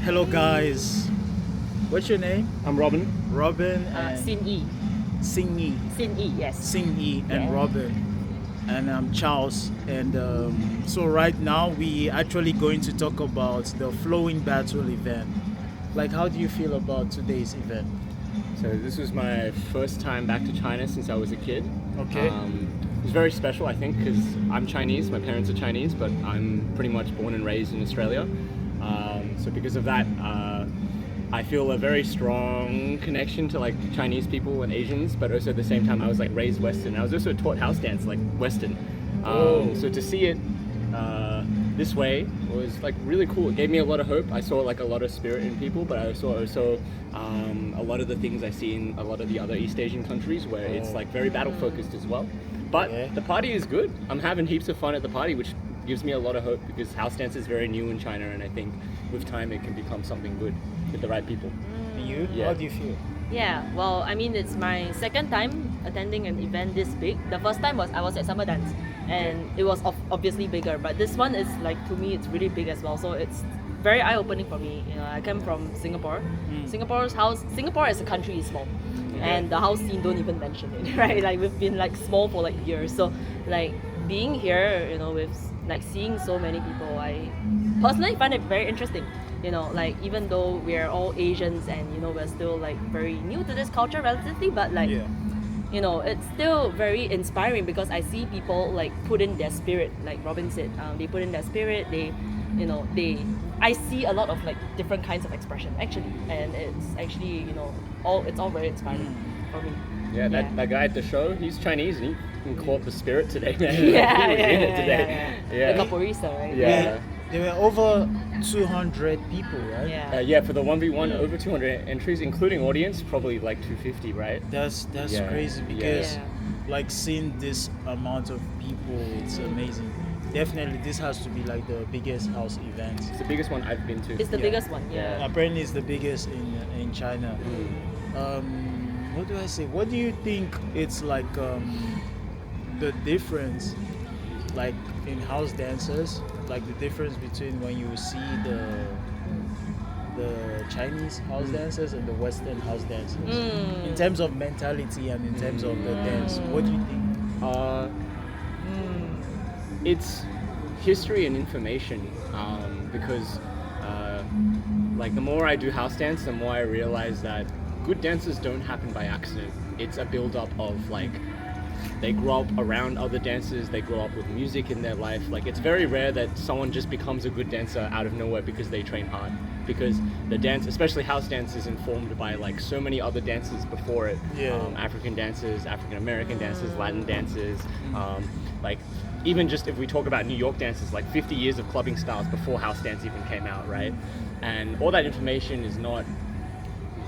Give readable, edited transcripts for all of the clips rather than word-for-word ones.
Hello guys. What's your name? I'm Robin. Robin and Sin E. Singy. Sin E, yes. Singy and Yeah. Robin. And I'm Charles. And so right now we actually going to talk about the Flowing Battle event. Like, how do you feel about today's event? So this was my first time back to China since I was a kid. Okay. It was very special, I think, because I'm Chinese. My parents are Chinese, but I'm pretty much born and raised in Australia. So because of that, I feel a very strong connection to like Chinese people and Asians, but also at the same time I was like raised Western. I was also taught house dance like Western. So to see it this way was like really cool. It gave me a lot of hope. I saw like a lot of spirit in people, but I saw also a lot of the things I see in a lot of the other East Asian countries where it's like very battle focused as well. But Yeah. the party is good. I'm having heaps of fun at the party, which gives me a lot of hope because house dance is very new in China, and I think with time it can become something good with the right people. And you? Yeah. How do you feel? Yeah, well, I mean, it's my second time attending an event this big. The first time was I was at Summer Dance, and it was obviously bigger. But this one is like, to me, it's really big as well. So it's very eye-opening for me. You know, I come from Singapore. Singapore as a country is small, and the house scene don't even mention it, right? Like we've been like small for like years. So like being here, you know, with like seeing so many people, I personally find it very interesting. You know, like even though we're all Asians and you know we're still like very new to this culture relatively, but like Yeah. you know it's still very inspiring because I see people like put in their spirit, like Robin said, they put in their spirit. I see a lot of like different kinds of expression actually, and it's actually it's all very inspiring for me. Yeah, that guy at the show, he's Chinese and he caught the spirit today, man. Yeah, He was yeah, in yeah, it today. yeah. The capoeirista, right? Yeah. There were over 200 people, right? Yeah. Yeah, for the 1v1, over 200 entries, including audience, probably like 250, right? That's Yeah. crazy because Yeah. like seeing this amount of people, it's amazing. Definitely, this has to be like the biggest house event. It's the biggest one I've been to. It's the Yeah. biggest one. Yeah. Apparently, it's the biggest in China. What do I say? What do you think it's like the difference, like in house dancers, like the difference between when you see the Chinese house dancers and the Western house dancers in terms of mentality and in terms of the dance? What do you think? It's history and information because like the more I do house dance, the more I realize that good dances don't happen by accident. It's a build-up of like they grow up around other dancers, they grow up with music in their life. Like it's very rare that someone just becomes a good dancer out of nowhere because they train hard, because the dance, especially house dance, is informed by like so many other dances before it. Yeah. African dances, African American dances, Latin dances, like even just if we talk about New York dances, like 50 years of clubbing styles before house dance even came out, right? And all that information is not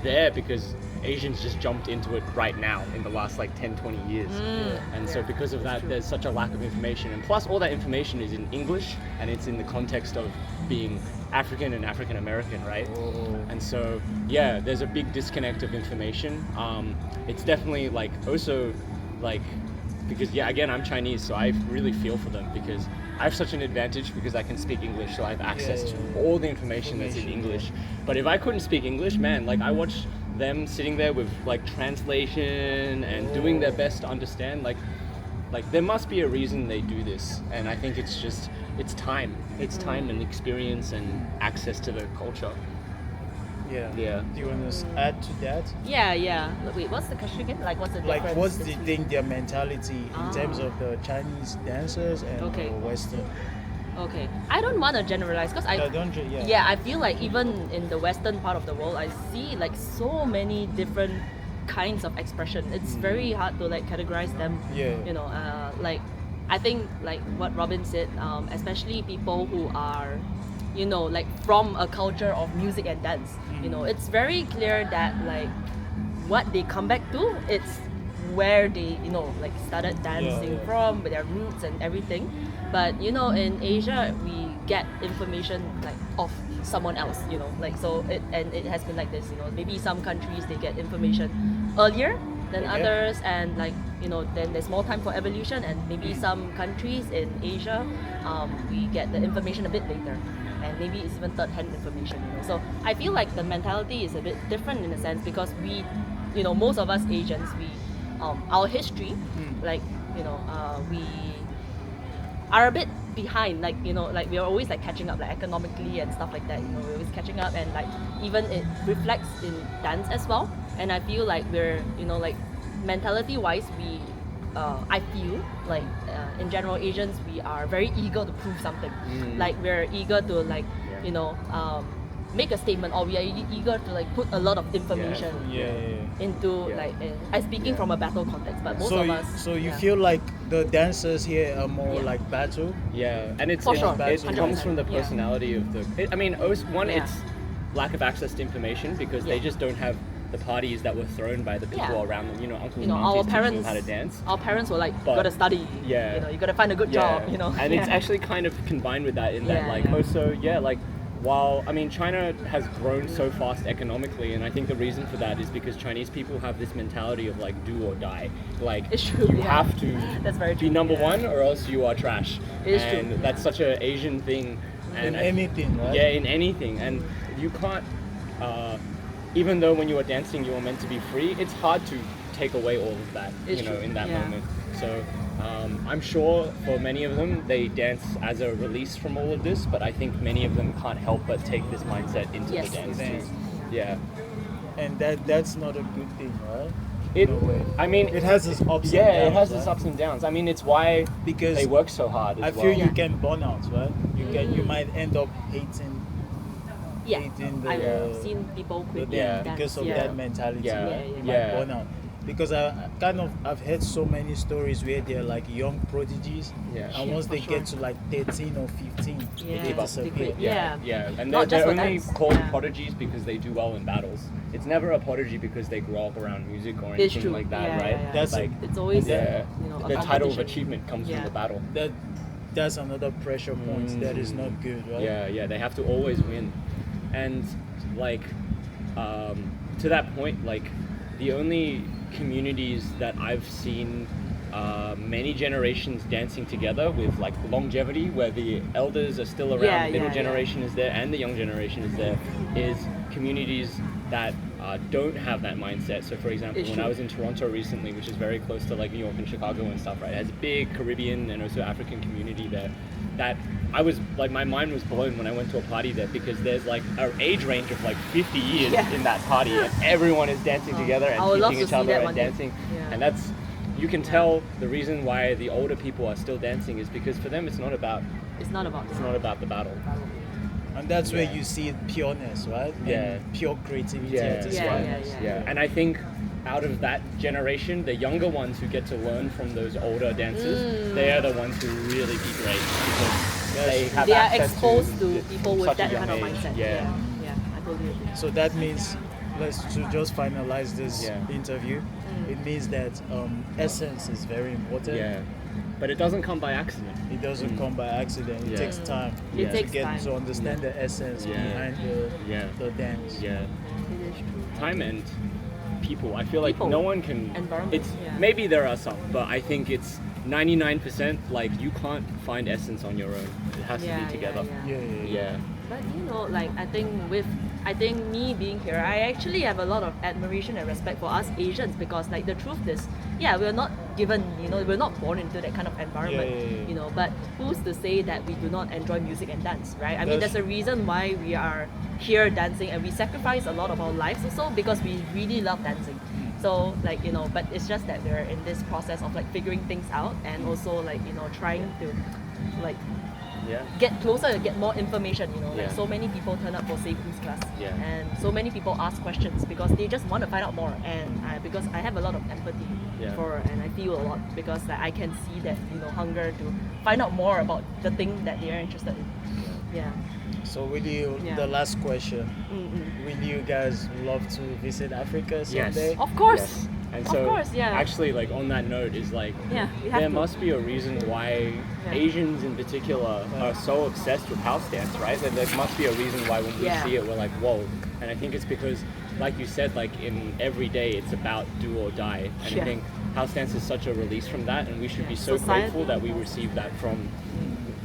there because Asians just jumped into it right now in the last like 10, 20 years. And so because of that, there's such a lack of information. And plus all that information is in English and it's in the context of being African and African American, right? And so, yeah, there's a big disconnect of information. It's definitely like also like, because yeah, again, I'm Chinese, so I really feel for them because I have such an advantage because I can speak English, so I have access to all the information that's in English. But if I couldn't speak English, man, like I watch them sitting there with like translation and doing their best to understand, like there must be a reason they do this, and I think it's just it's time and experience and access to the culture. Yeah. Do you want to add to that? Yeah. Wait, what's the question again? Like, what's the difference? Like, what's the between- thing, their mentality in Ah. terms of the Chinese dancers and Okay. the Western? Okay, I don't want to generalize because I Don't you? Yeah. yeah, I feel like even in the western part of the world, I see like so many different kinds of expression. It's very hard to like categorize them. Yeah. You know, like I think like what Robin said, especially people who are, you know, like from a culture of music and dance. You know, it's very clear that like what they come back to, it's where they like started dancing yeah. from, their roots and everything. But you know, in Asia we get information like of someone else, like so it has been like this. Maybe some countries they get information earlier than Okay. others, and like then there's more time for evolution, and maybe some countries in Asia, we get the information a bit later, and maybe it's even third-hand information. So I feel like the mentality is a bit different in a sense because we, most of us Asians, we, our history, like we are a bit behind, like like we are always like catching up, like economically and stuff like that. We're always catching up, and like even it reflects in dance as well. And I feel like we're like mentality wise, we I feel like in general Asians, we are very eager to prove something. Like we're eager to like make a statement, or we are eager to like put a lot of information into like I'm speaking from a battle context, but most So of you, us. so you feel like the dancers here are more Yeah. like battle? Yeah, and For sure, it 100%, comes from the yeah. personality of the. I mean, one, Yeah. it's lack of access to information because they Yeah. just don't have the parties that were thrown by the people Yeah. around them. Uncles and Our aunties teaching parents, them how to dance. our parents were like, you But- gotta study. Yeah. You gotta find a good job. And it's actually kind of combined with that in that, Yeah, like, yeah. also, like, while, I mean, China has grown so fast economically, and I think the reason for that is because Chinese people have this mentality of, like, do or die. Like, It's true, you yeah. have to That's very be true, number yeah. one or else you are trash. It is true, And yeah. that's such an Asian thing. In And anything, right? Yeah, in anything. And you can't, even though when you are dancing you are meant to be free, it's hard to take away all of that, It's true, in that yeah. moment. So I'm sure for many of them they dance as a release from all of this, but I think many of them can't help but take this mindset into Yes. the dance Dance. too. Yeah. And that's not a good thing, right? It, No way. I mean, It has its ups and yeah, downs, it has right? its ups and downs. I mean, it's why Because they work so hard as I well. feel you Yeah. can burn out, right? You might end up hating Yeah, hating I've the seen people quit Yeah. dance. because of yeah. that mentality, Yeah. right? Yeah, You yeah. might burn out. Because I've heard so many stories where they're like young prodigies, Yeah. and Yeah, once for they sure. get to like 13 or 15, Yeah. they They disappear. quit. Yeah. Yeah, and Not they're just for only dance, called yeah. prodigies because they do well in battles. It's never a prodigy because they grow up around music or It's anything true. like that, Yeah, right? yeah, yeah. That's like It's always yeah, a the title of competition. achievement comes Yeah. from the battle. That's another pressure point that is not good, right? Yeah, they have to always win, and like to that point, like the only communities that I've seen many generations dancing together with like longevity, where the elders are still around, Yeah, the middle yeah, generation is there, and the young generation is there, is communities that don't have that mindset. So for example, It's when true. I was in Toronto recently, which is very close to like New York and Chicago and stuff, right? It has a big Caribbean and also African community there. That I was like, my mind was blown when I went to a party there because there's like an age range of like 50 years Yeah. in that party, and everyone is dancing together and I would love teaching to each see other that and one day. dancing. Yeah. And that's, you can tell the reason why the older people are still dancing is because for them it's not about It's not about. the battle. And that's where Yeah. you see pureness, right? Yeah. And pure creativity Yeah, at its Yeah, finest. yeah. And I think out of that generation, the younger ones who get to learn from those older dancers, they are the ones who really be great because they have They are access exposed to it people from with such a that young kind of age. mindset. Yeah. Yeah, I totally agree. So that means, to just finalize this Yeah. interview, it means that essence is very important. Yeah. But it doesn't come by accident. It doesn't come by accident. It Yeah. takes time It to takes get time. to understand the essence Yeah. behind Yeah. the dance. Yeah. It is true. Time and people. I feel like People. no one can. Environment, It's yeah. maybe there are some, but I think it's 99%. Like you can't find essence on your own. It has to be together. Yeah, yeah, yeah. Yeah. But like I think me being here, I actually have a lot of admiration and respect for us Asians because like the truth is, we're not given, we're not born into that kind of environment, Yeah. But who's to say that we do not enjoy music and dance, right? I mean, That's- there's a reason why we are here dancing, and we sacrifice a lot of our lives also because we really love dancing. So like but it's just that we're in this process of like figuring things out and also like trying to like Yeah. get closer, get more information. Like Yeah. so many people turn up for Safe Who's class, Yeah. and so many people ask questions because they just want to find out more. And because I have a lot of empathy Yeah. and I feel a lot because like, I can see that hunger to find out more about the thing that they are interested in. Yeah. So will you, Yeah. the last question, Mm-mm. will you guys love to visit Africa someday? Of course. Yes. And Of so course, yeah. actually, like on that note, is like Yeah, we have there to. must be a reason why Yeah. Asians in particular are so obsessed with house dance, right? There must be a reason why when we Yeah. see it, we're like, whoa. And I think it's because, like you said, like in every day, it's about do or die. And Yeah. I think house dance is such a release from that, and we should be so Society. grateful that we receive that from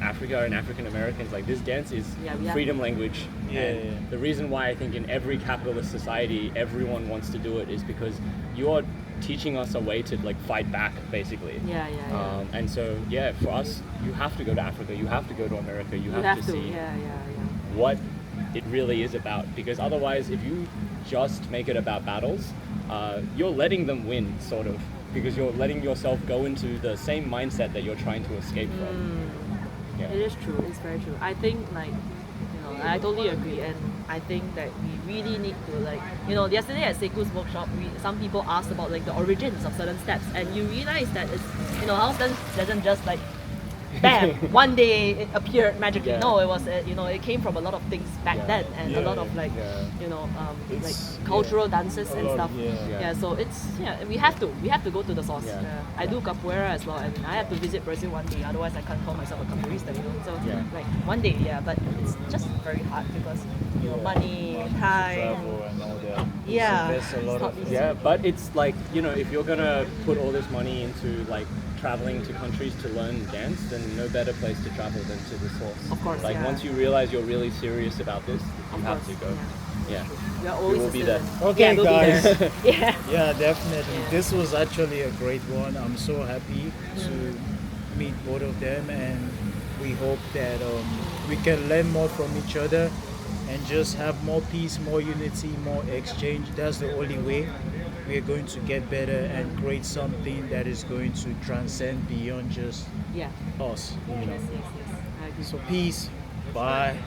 Africa and African Americans. Like this dance is Yeah, we have- freedom language. Yeah, And yeah. the reason why I think in every capitalist society everyone wants to do it is because you're teaching us a way to like fight back, basically. Yeah, yeah, yeah. And so yeah, for us, you have to go to Africa, you have to go to America, you have to see Yeah, yeah, yeah. what it really is about. Because otherwise, if you just make it about battles, you're letting them win, sort of. Because you're letting yourself go into the same mindset that you're trying to escape from. Yeah. It is true. It's very true. I think I totally agree, and I think that we really need to yesterday at Seiku's workshop, some people asked about like the origins of certain steps, and you realize that it's house dance doesn't just like bam one day it appeared magically. Yeah. No, it was it came from a lot of things back Yeah. then, and a Yeah, lot of like yeah. like It's- cultural yeah. dances A and lot, stuff. yeah. So it's we have to go to the source. Yeah. I do capoeira as well, and I have to visit Brazil one day. Otherwise, I can't call myself a capoeirista. So Yeah. like one day, but it's just very hard because money, time. travel and all that. Yeah, There's a lot it's not of easy. Yeah, but it's like, if you're gonna put all this money into like traveling to countries to learn dance, then no better place to travel than to the source. Of course, Like yeah. once you realize you're really serious about this, you Of have course, to go. Yeah. We are always will a be there. student. Okay, we'll be guys. there. Yeah. Yeah, definitely. Yeah. This was actually a great one. I'm so happy to meet both of them, and we hope that we can learn more from each other and just have more peace, more unity, more exchange. That's the only way we are going to get better and create something that is going to transcend beyond just Yeah. us. Yes. I agree. So peace. Bye.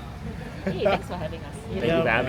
Hey, thanks for having us. Thank you for having